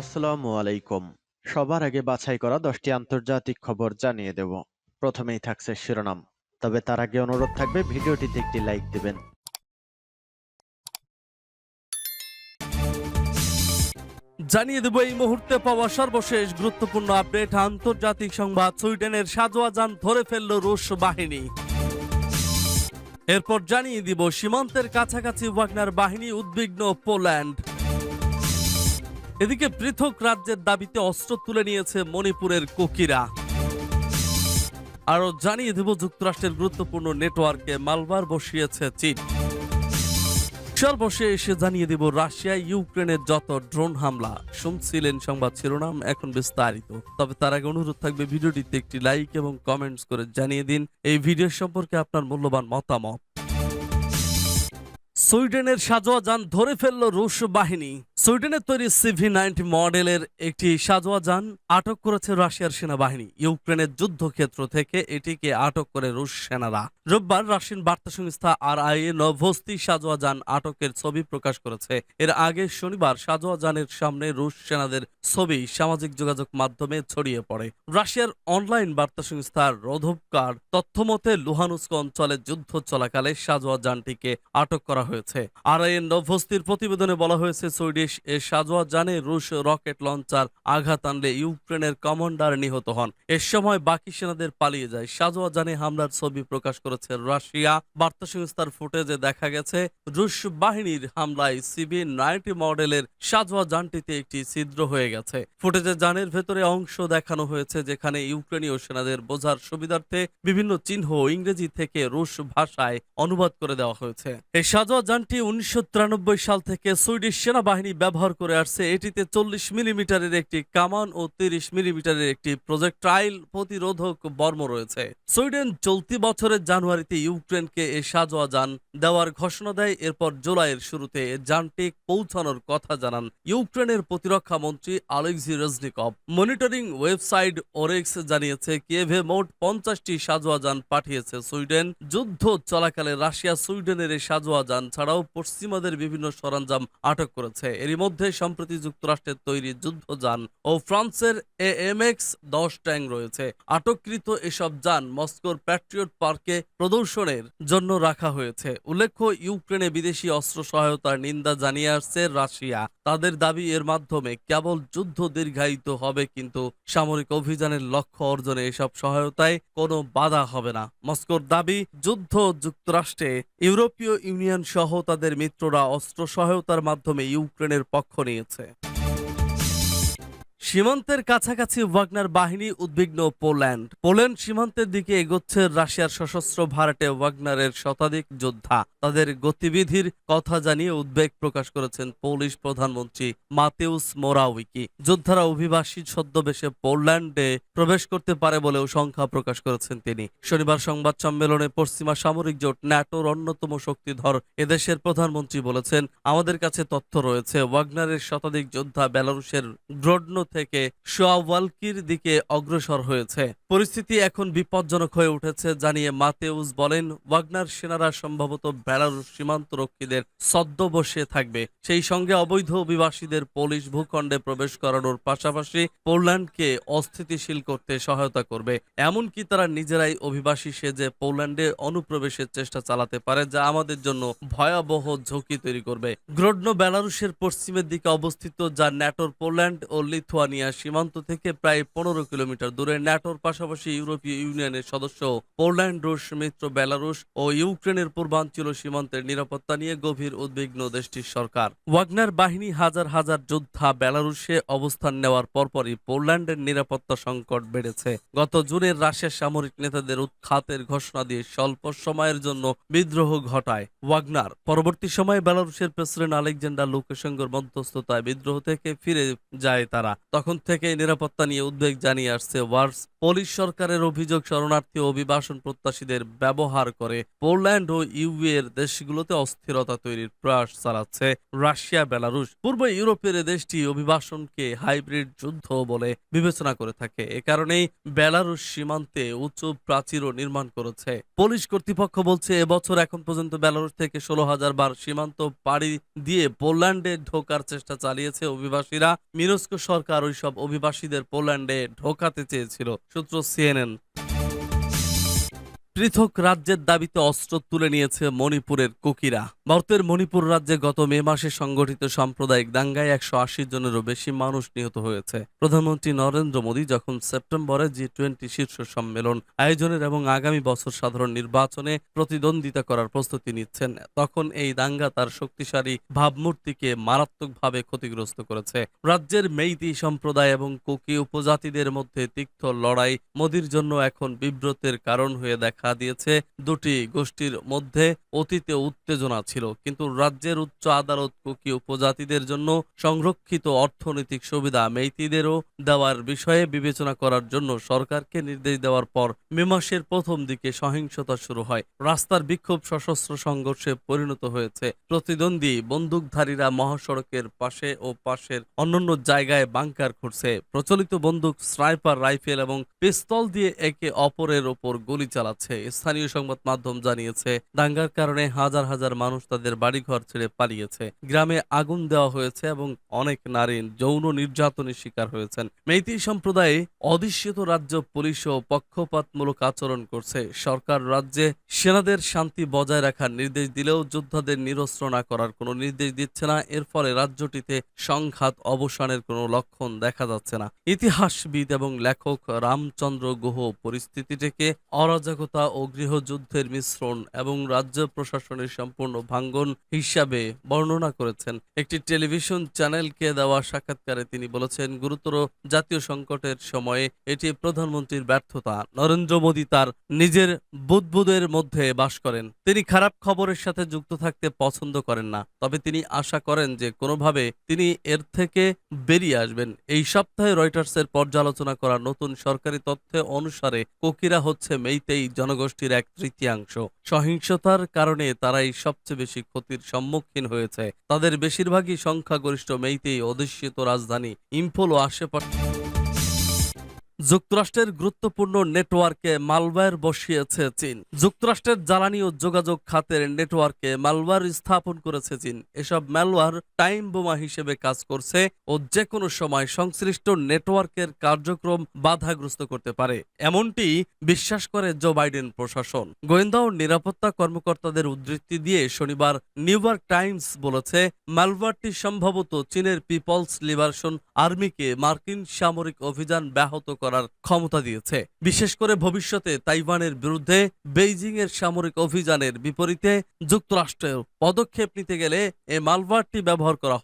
আসসালামু আলাইকুম। সবার আগে বাছাই করা 10টি আন্তর্জাতিক খবর জানিয়ে দেব। প্রথমেই থাকছে শিরোনাম। তবে তার আগে অনুরোধ থাকবে ভিডিওটিতে একটি লাইক দিবেন। জানিয়ে দেব এই মুহূর্তে পাওয়া সর্বশেষ গুরুত্বপূর্ণ আপডেট। আন্তর্জাতিক সংবাদ, সুইডেনের সাজোয়া যান ধরে ফেলল রুশ বাহিনী। এরপর জানিয়ে দিব সীমান্তের কাছাকাছি ওয়াগনার বাহিনী, উদ্বিগ্ন পোল্যান্ড। এদিকে পৃথক রাজ্যের দাবিতে অস্ত্র তুলে নিয়েছে মণিপুরের কুকিরা। আরো জানিয়ে দেব যুক্তরাষ্ট্রের গুরুত্বপূর্ণ নেটওয়ার্কে মালবার বসিয়েছে চীন। সর্বশেষ এসে জানিয়ে দেব রাশিয়ায় ইউক্রেনের যত ড্রোন হামলা। শুনছিলেন সংবাদ শিরোনাম, এখন বিস্তারিত। তবে তার আগে অনুরোধ থাকবে ভিডিওটিতে একটি লাইক এবং কমেন্টস করে জানিয়ে দিন এই ভিডিও সম্পর্কে আপনার মূল্যবান মতামত। সুইডেনের সাজোয়া যান ধরে ফেলল রুশ বাহিনী। সুইডেনের তৈরি CV-90 মডেলের একটি সাজোয়া যান আটক করেছে রাশিয়ার সেনাবাহিনী। ইউক্রেনের যুদ্ধক্ষেত্র থেকে এটিকে আটক করে রুশ সেনারা। রোববার রাশিয়ান বার্তা সংস্থা RIA নভোস্তি সাজোয়া যান আটকের ছবি প্রকাশ করেছে। এর আগে শনিবার সাজোয়া যানের সামনে রুশ সেনাদের ছবি সামাজিক যোগাযোগ মাধ্যমে ছড়িয়ে পড়ে। রাশিয়ার অনলাইন বার্তা সংস্থা রোধবকার তথ্যমতে লুহানুস্ক অঞ্চলে যুদ্ধ চলাকালে সাজোয়া যানটিকে আটক করা হয়েছে। RIA নভোস্তির প্রতিবেদনে বলা হয়েছে, সুইডিশ এ সাজোয়া যানে রুশ রকেট লঞ্চার আঘাত আনলে ইউক্রেনের কমান্ডার নিহত হন। এ সময় বাকি সেনাদের পালিয়ে যায়। সাজোয়া যানে হামলার ছবি প্রকাশ করেছে রাশিয়া। বার্তা সংস্থার ফুটেজে দেখা গেছে রুশ বাহিনীর হামলায় CV-90 মডেলের সাজোয়া যানটিতে একটি ছিদ্র হয়ে গেছে। ফুটেজে যানের ভেতরে অংশ দেখানো হয়েছে যেখানে ইউক্রেনীয় সেনাদের বোঝার সুবিধার্থে বিভিন্ন চিহ্ন ইংরেজি থেকে রুশ ভাষায় অনুবাদ করে দেওয়া হয়েছে। এই সাজোয়া যানটি 1993 সাল থেকে সুইডিশ সেনাবাহিনী ব্যবহার করে আসছে। এটিতে 40 মিলিমিটারের একটি কামান ও 30 মিলিমিটারের একটি প্রজেক্টাইল প্রতিরোধক বর্ম রয়েছে। সুইডেন চলতি বছরের জানুয়ারিতে ইউক্রেনকে এই সাজোয়া যান দেওয়ার ঘোষণা দেয়। এরপর জুলাইয়ের শুরুতে যানটি পৌঁছানোর কথা জানান ইউক্রেনের প্রতিরক্ষা মন্ত্রী আলেক্সি রেজনিকভ। মনিটরিং ওয়েবসাইট ওরেক্স জানিয়েছে, কিয়েভে মোট 50টি সাজোয়া যান পাঠিয়েছে সুইডেন। যুদ্ধ চলাকালে রাশিয়া সুইডেনের এই সাজোয়া যান ছাড়াও পশ্চিমাদের বিভিন্ন সরঞ্জাম আটক করেছে। এরই মধ্যে সম্প্রতি যুক্তরাষ্ট্রের তৈরি যুদ্ধযান ও ফ্রান্সের AMX-10 ট্যাঙ্ক রয়েছে। আটককৃত এসব যান মস্কোর প্যাট্রিয়ট পার্কে প্রদর্শনের জন্য রাখা হয়েছে। উল্লেখ্য, ইউক্রেনে বিদেশি অস্ত্র সহায়তার নিন্দা জানিয়ে আসছে রাশিয়া। তাদের দাবি এর মাধ্যমে কেবল যুদ্ধ দীর্ঘায়িত হবে, কিন্তু সামরিক অভিযানের লক্ষ্য অর্জনে এসব সহায়তায় কোনো বাধা হবে না। মস্কোর দাবি, যুদ্ধ যুক্তরাষ্ট্রে ইউরোপীয় ইউনিয়ন সহ তাদের মিত্ররা অস্ত্র সহায়তার মাধ্যমে ইউক্রেনের পক্ষ নিয়েছে। সীমান্তের কাছাকাছি ওয়াগনার বাহিনী, উদ্বিগ্ন পোল্যান্ড। পোল্যান্ড সীমান্তের দিকে এগোচ্ছে রাশিয়ার সশস্ত্র ভাড়াটে ওয়াগনারের শতাধিক যোদ্ধা। তাদের গতিবিধির কথা জানিয়ে উদ্বেগ প্রকাশ করেছেন পোলিশ প্রধানমন্ত্রী মাতেউস মোরাউইকি। যোদ্ধারা অভিবাসী ছদ্মবেশে পোল্যান্ডে প্রবেশ করতে পারে বলেও সংখ্যা প্রকাশ করেছেন তিনি। শনিবার সংবাদ সম্মেলনে পশ্চিমা সামরিক জোট ন্যাটোর অন্যতম শক্তিধর এদেশের প্রধানমন্ত্রী বলেছেন, আমাদের কাছে তথ্য রয়েছে ওয়াগনারের শতাধিক যোদ্ধা বেলারুশের গ্রোডনো থেকে শোয়াওয়ালকির দিকে অগ্রসর হয়েছে। পরিস্থিতি এখন বিপজ্জনক হয়ে উঠেছে জানিয়ে মাতেউস বলেন, ওয়াগনার সেনারা সম্ভবত বেলারুশ সীমান্তরক্ষীদের ছদ্মবেশে থাকবে। সেই সঙ্গে অবৈধ অভিবাসীদের পোলিশ ভূখণ্ডে প্রবেশ করানোর পাশাপাশি পোল্যান্ডকে অস্থিতিশীল করতে সহায়তা করবে। এমনকি তারা নিজেরাই অভিবাসী সেজে পোল্যান্ডে অনুপ্রবেশের চেষ্টা চালাতে পারে, যা আমাদের জন্য ভয়াবহ ঝুঁকি তৈরি করবে। গ্রোডনো বেলারুশের পশ্চিমের দিকে অবস্থিত, যা ন্যাটোর পোল্যান্ড ও লিথুয়ানিয়া সীমান্ত থেকে প্রায় 15 কিলোমিটার দূরে। ন্যাটোর পাশাপাশি ইউরোপীয় ইউনিয়নের সদস্য পোল্যান্ড, রুশ মিত্র বেলারুশ ও ইউক্রেনের পূর্বাঞ্চল সীমান্তের নিরাপত্তা নিয়ে গভীর উদ্বিগ্ন দেশটির সরকার। ওয়াগনার বাহিনী হাজার হাজার যোদ্ধা বেলারুশে অবস্থান নেওয়ার পরপরই পোল্যান্ডের নিরাপত্তা সংকট বেড়েছে। গত জুনে রাশিয়ার সামরিক নেতাদের উৎখাতের ঘোষণা দিয়ে স্বল্প সময়ের জন্য বিদ্রোহ ঘটায় ওয়াগনার। পরবর্তী সময়ে বেলারুশের প্রেসিডেন্ট আলেকজান্ডার লুকাশেঙ্কোর মধ্যস্থতায় বিদ্রোহ থেকে ফিরে যায় তারা। তখন থেকেই নিরাপত্তা নিয়ে উদ্বেগ জানিয়ে আসছে ওয়ার্স। পোলিশ সরকারের অভিযোগ, শরণার্থী ও অভিবাসন প্রত্যাশীদের ব্যবহার করে পোল্যান্ড ও ইউ এর দেশগুলোতে অস্থিরতা তৈরির প্রয়াস চালাচ্ছে রাশিয়া, বেলারুশ। পূর্ব ইউরোপের এ দেশটি অভিবাসনকে হাইব্রিড যুদ্ধ বলে বিবেচনা করে থাকে। এ কারণেই বেলারুশ সীমান্তে উঁচু প্রাচীরও নির্মাণ করেছে। পোলিশ কর্তৃপক্ষ বলছে, এবছর এখন পর্যন্ত বেলারুশ থেকে 16,000 বার সীমান্ত পাড়ি দিয়ে পোল্যান্ডে ঢোকার চেষ্টা চালিয়েছে অভিবাসীরা। মিনস্ক সরকার ওইসব অভিবাসীদের পোল্যান্ডে ঢোকাতে চেয়েছিল। সূত্র CNN। পৃথক রাজ্যের দাবিতে অস্ত্র তুলে নিয়েছে মণিপুরের কুকিরা। ভারতের মণিপুর রাজ্যে গত মে মাসে সংগঠিত সাম্প্রদায়িক দাঙ্গায় 180 জনেরও বেশি মানুষ নিহত হয়েছে। প্রধানমন্ত্রী নরেন্দ্র মোদী যখন সেপ্টেম্বরে G20 শীর্ষ সম্মেলন আয়োজনের এবং আগামী বছর সাধারণ নির্বাচনে প্রতিদ্বন্দ্বিতা করার প্রস্তুতি নিচ্ছেন, তখন এই দাঙ্গা তার শক্তিশালী ভাবমূর্তিকে মারাত্মকভাবে ক্ষতিগ্রস্ত করেছে। রাজ্যের মেইতি সম্প্রদায় এবং কুকি উপজাতিদের মধ্যে তিক্ত লড়াই মোদির জন্য এখন বিব্রতের কারণ হয়ে দেখা দিয়েছে। দুটি গোষ্ঠীর মধ্যে অতীতে উত্তেজনা ছিল, কিন্তু রাজ্যের উচ্চ আদালত কুকি উপজাতিদের জন্য সংরক্ষিত অর্থনৈতিক সুবিধা মেইতিদেরও দেওয়ার বিষয়ে বিবেচনা করার জন্য সরকারকে নির্দেশ দেওয়ার পর মে মাসের প্রথম দিকে সহিংসতা শুরু হয়। রাস্তার বিক্ষোভ সশস্ত্র সংঘর্ষে পরিণত হয়েছে। প্রতিদ্বন্দ্বী বন্দুকধারীরা মহাসড়কের পাশে ও পাশের অন্যান্য জায়গায় বাংকার খুঁড়ছে। প্রচলিত বন্দুক, স্নাইপার রাইফেল এবং পিস্তল দিয়ে একে অপরের ওপর গুলি চালাচ্ছে। স্থানীয় সংবাদ মাধ্যম জানিয়েছে, দাঙ্গার কারণে হাজার হাজার মানুষ তাদের বাড়িঘর ছেড়ে পালিয়েছে। গ্রামে আগুন দেওয়া হয়েছে এবং অনেক নারী যৌন নির্যাতনের শিকার হয়েছেন। মেইতি সম্প্রদায়ে অধিষ্ঠিত রাজ্য পুলিশও পক্ষপাতমূলক আচরণ করছে। সরকার রাজ্যে সেনাদের শান্তি বজায় রাখার নির্দেশ দিলেও যোদ্ধাদের নিরস্ত্র না করার কোনো নির্দেশ দিচ্ছে না। এর ফলে রাজ্যটিতে সংঘাত অবসানের কোনো লক্ষণ দেখা যাচ্ছে না। ইতিহাসবিদ এবং লেখক রামচন্দ্র গুহ পরিস্থিতিটিকে অরাজকতা ও গৃহযুদ্ধের মিশ্রণ এবং রাজ্য প্রশাসনের সম্পূর্ণ ভাঙ্গন হিসাবে বর্ণনা করেছেন। একটি টেলিভিশন চ্যানেলকে দেওয়া সাক্ষাৎকারে তিনি বলেছেন, গুরুতর জাতীয় সংকটের সময়ে এটি প্রধানমন্ত্রীর ব্যর্থতা। নরেন্দ্র মোদী তার নিজের বুদবুদের মধ্যে বাস করেন। তিনি খারাপ খবরের সাথে যুক্ত থাকতে পছন্দ করেন না, তবে তিনি আশা করেন যে কোনোভাবে তিনি এর থেকে বেরিয়ে আসবেন। এই সপ্তাহে রয়টার্সের পর্যালোচনা করা নতুন সরকারি তথ্য অনুসারে কুকিরা হচ্ছে মেইতেই জনগোষ্ঠীর 1/3। সহিংসতার কারণে তারাই সবচেয়ে বেশি ক্ষতির সম্মুখীন হয়েছে। তাদের বেশিরভাগই সংখ্যাগরিষ্ঠ মেইতেই অধ্যুষিত রাজধানী ইম্ফল ও আশেপাশে। যুক্তরাষ্ট্রের গুরুত্বপূর্ণ নেটওয়ার্কে মালওয়্যার বসিয়েছে চীন। যুক্তরাষ্ট্রের জ্বালানি ও যোগাযোগ খাতের নেটওয়ার্কে মালওয়্যার স্থাপন করেছে চীন। এসব মালওয়্যার টাইম বোমা হিসেবে কাজ করছে ও যে কোনো সময় সংশ্লিষ্ট নেটওয়ার্কের কার্যক্রম বাধাগ্রস্ত করতে পারে, এমনটি বিশ্বাস করে জো বাইডেন প্রশাসন। গোয়েন্দা ও নিরাপত্তা কর্মকর্তাদের উদ্ধৃতি দিয়ে শনিবার নিউ ইয়র্ক টাইমস বলেছে, মালওয়্যারটি সম্ভবত চীনের পিপলস লিবারেশন আর্মিকে মার্কিন সামরিক অভিযান ব্যাহত করার ক্ষমতা দিয়েছে। বিশেষ করে ভবিষ্যতে তাইওয়ানের বিরুদ্ধে বেইজিং এর সামরিক অভিযানের বিপরীতে যুক্তরাষ্ট্রের পদক্ষেপ নিতে গেলে এ মালওয়্যারটি ব্যবহার করা